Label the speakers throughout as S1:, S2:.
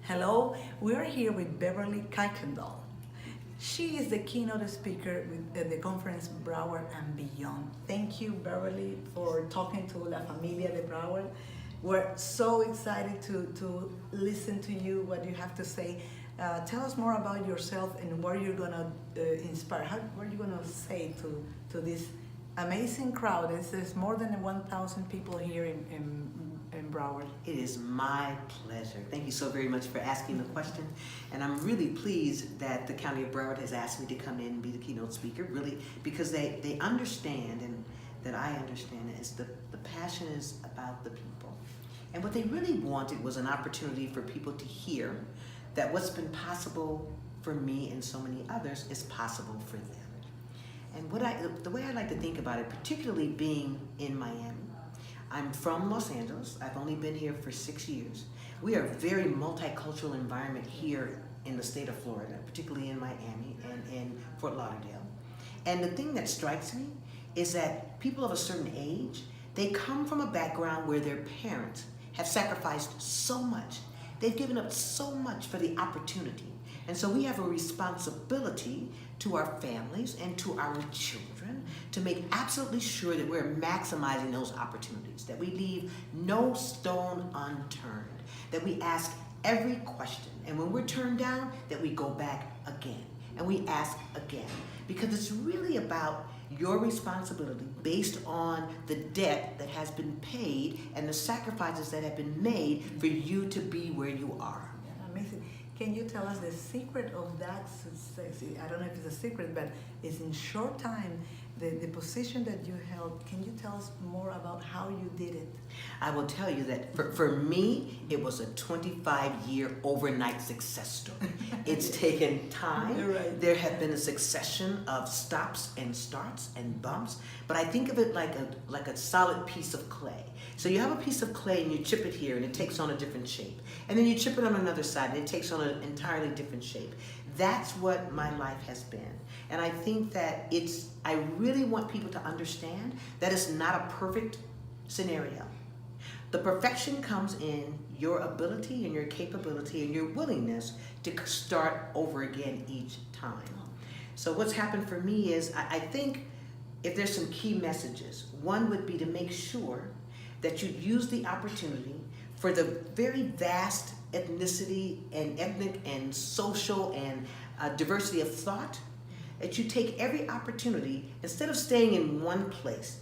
S1: Hello, we are here with Beverly Kuykendall. She is the keynote speaker at the conference Broward and Beyond. Thank you, Beverly, for talking to La Familia de Broward. We're so excited to listen to you, what you have to say. Tell us more about yourself and what you're going to inspire. What are you going to say to this amazing crowd? There's more than 1,000 people here in Broward.
S2: It is my pleasure. Thank you so very much for asking the question. And I'm really pleased that the County of Broward has asked me to come in and be the keynote speaker, really, because they understand, and that I understand, is the passion is about the people. And what they really wanted was an opportunity for people to hear that what's been possible for me and so many others is possible for them. And the way I like to think about it, particularly being in Miami, I'm from Los Angeles. I've only been here for 6 years. We are a very multicultural environment here in the state of Florida, particularly in Miami and in Fort Lauderdale. And the thing that strikes me is that people of a certain age, they come from a background where their parents have sacrificed so much. They've given up so much for the opportunity. And so we have a responsibility to our families and to our children to make absolutely sure that we're maximizing those opportunities, that we leave no stone unturned, that we ask every question, and when we're turned down, that we go back again and we ask again, because it's really about your responsibility based on the debt that has been paid and the sacrifices that have been made for you to be where you are.
S1: Yeah, amazing. Can you tell us the secret of that success? I don't know if it's a secret, but it's in short time, the position that you held. Can you tell us more about how you did it?
S2: I will tell you that for me, it was a 25-year overnight success story. It's taken time.
S1: Right.
S2: There have been a succession of stops and starts and bumps, but I think of it like a solid piece of clay. So you have a piece of clay and you chip it here and it takes on a different shape. And then you chip it on another side and it takes on an entirely different shape. That's what my life has been. And I think that I really want people to understand that it's not a perfect scenario. The perfection comes in your ability and your capability and your willingness to start over again each time. So what's happened for me is, I think if there's some key messages, one would be to make sure that you use the opportunity for the very vast ethnicity and ethnic and social and diversity of thought, that you take every opportunity, instead of staying in one place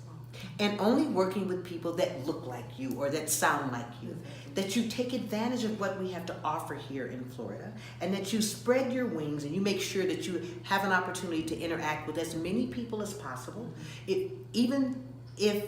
S2: and only working with people that look like you or that sound like you, that you take advantage of what we have to offer here in Florida, and that you spread your wings and you make sure that you have an opportunity to interact with as many people as possible, even if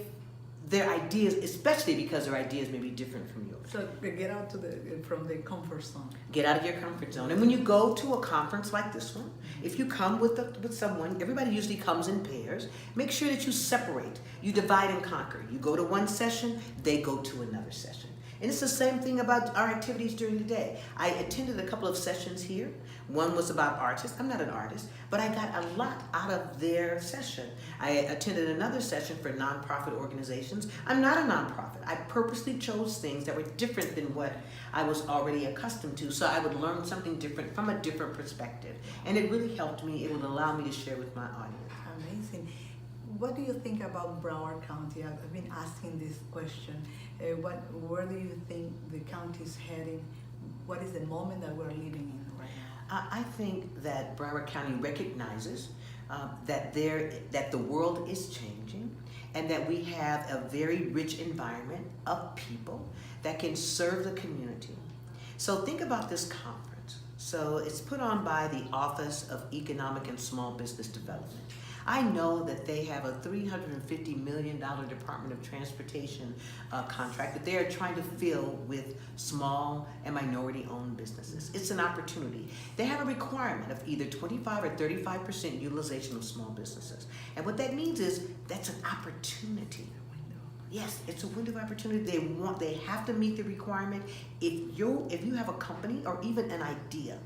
S2: their ideas, especially because their ideas may be different from yours.
S1: So get out from the comfort zone.
S2: Get out of your comfort zone. And when you go to a conference like this one, if you come with someone, everybody usually comes in pairs, make sure that you separate. You divide and conquer. You go to one session, they go to another session. And it's the same thing about our activities during the day. I attended a couple of sessions here. One was about artists. I'm not an artist, but I got a lot out of their session. I attended another session for nonprofit organizations. I'm not a nonprofit. I purposely chose things that were different than what I was already accustomed to, so I would learn something different from a different perspective. And it really helped me. It would allow me to share with my audience.
S1: Amazing. What do you think about Broward County? I've been asking this question. Where do you think the county is heading? What is the moment that we're living in right now?
S2: I think that Broward County recognizes that the world is changing, and that we have a very rich environment of people that can serve the community. So think about this conference. So it's put on by the Office of Economic and Small Business Development. I know that they have a $350 million Department of Transportation contract that they are trying to fill with small and minority-owned businesses. It's an opportunity. They have a requirement of either 25 or 35% utilization of small businesses. And what that means is that's an opportunity. Yes, it's a window of opportunity. They have to meet the requirement. If you have a company or even an idea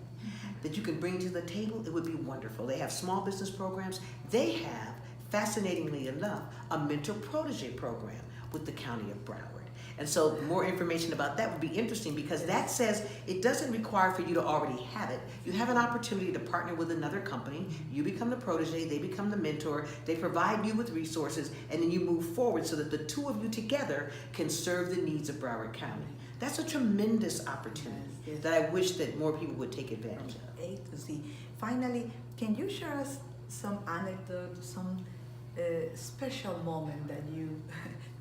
S2: that you can bring to the table, it would be wonderful. They have small business programs. They have, fascinatingly enough, a mentor protege program with the County of Broward. And so more information about that would be interesting, because that says it doesn't require for you to already have it. You have an opportunity to partner with another company. You become the protege, they become the mentor, they provide you with resources, and then you move forward so that the two of you together can serve the needs of Broward County. That's a tremendous opportunity that I wish that more people would take advantage of.
S1: A to Z. Finally, can you share us some anecdote, some special moment that you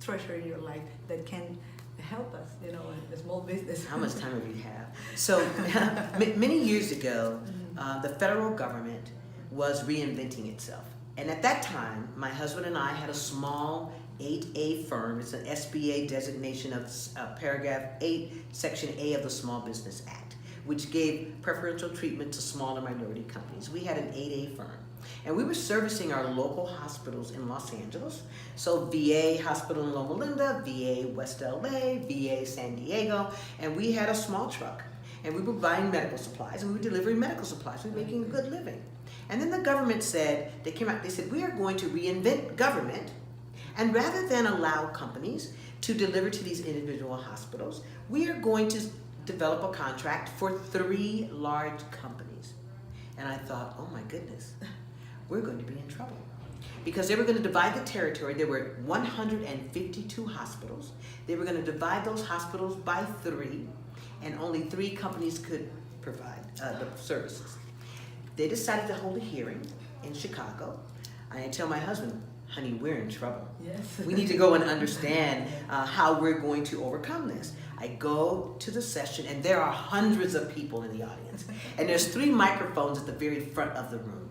S1: treasure in your life that can help us, in a small business?
S2: How much time do we have? So many years ago, the federal government was reinventing itself. And at that time, my husband and I had a small 8A firm. It's an SBA designation of paragraph 8, section A of the Small Business Act, which gave preferential treatment to smaller minority companies. We had an 8A firm. And we were servicing our local hospitals in Los Angeles. So VA Hospital in Loma Linda, VA West LA, VA San Diego, and we had a small truck. And we were buying medical supplies, and we were delivering medical supplies. We were making a good living. And then the government said, they said, we are going to reinvent government, and rather than allow companies to deliver to these individual hospitals, we are going to develop a contract for 3 large companies. And I thought, oh my goodness, we're going to be in trouble. Because they were going to divide the territory. There were 152 hospitals. They were going to divide those hospitals by 3, and only 3 companies could provide the services. They decided to hold a hearing in Chicago. I tell my husband, honey, we're in trouble.
S1: Yes.
S2: We need to go and understand how we're going to overcome this. I go to the session, and there are hundreds of people in the audience. And there's 3 microphones at the very front of the room.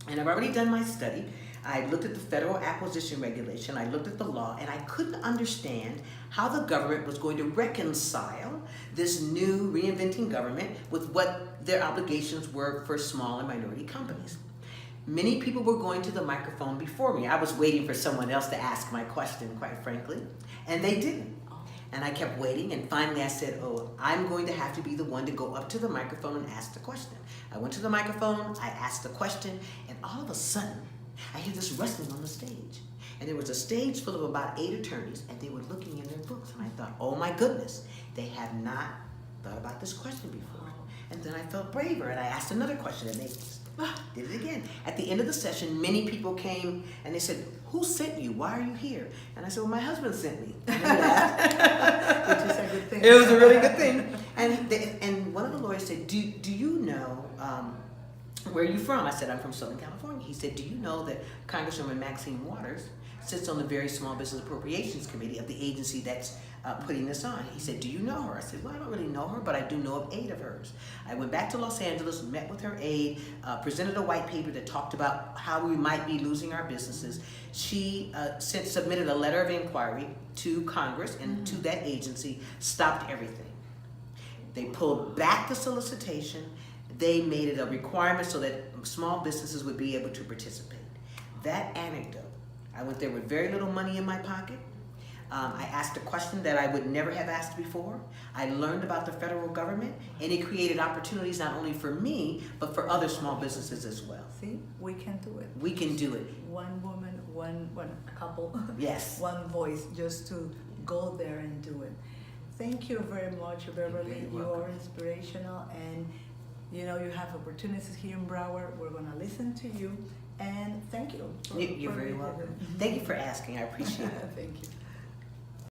S2: And I've already done my study. I looked at the federal acquisition regulation, I looked at the law, and I couldn't understand how the government was going to reconcile this new reinventing government with what their obligations were for small and minority companies. Many people were going to the microphone before me. I was waiting for someone else to ask my question, quite frankly, and they didn't. And I kept waiting, and finally I said, oh, I'm going to have to be the one to go up to the microphone and ask the question. I went to the microphone, I asked the question, and all of a sudden, I hear this rustling on the stage. And there was a stage full of about 8 attorneys, and they were looking in their books. And I thought, oh my goodness, they have not thought about this question before. And then I felt braver, and I asked another question, and they did it again. At the end of the session, many people came, and they said, who sent you? Why are you here? And I said, well, my husband sent me. And they laughed.
S1: Which is a good thing.
S2: It was a really good thing. And one of the lawyers said, do you know, where are you from? I said, I'm from Southern California. He said, do you know that Congresswoman Maxine Waters sits on the very Small Business Appropriations Committee of the agency that's putting this on? He said, do you know her? I said, well, I don't really know her, but I do know of aide of hers. I went back to Los Angeles, met with her aide, presented a white paper that talked about how we might be losing our businesses. She submitted a letter of inquiry to Congress and to that agency, stopped everything. They pulled back the solicitation. They made it a requirement so that small businesses would be able to participate. That anecdote, I went there with very little money in my pocket. I asked a question that I would never have asked before. I learned about the federal government, and it created opportunities not only for me, but for other small businesses as well.
S1: See, we can do it.
S2: We can do it.
S1: One woman, one couple.
S2: Yes.
S1: One voice, just to go there and do it. Thank you very much, Beverly. You are inspirational, and you have opportunities here in Broward. We're going to listen to you, and thank you.
S2: You're very welcome. Thank you for asking. I appreciate it.
S1: Thank you.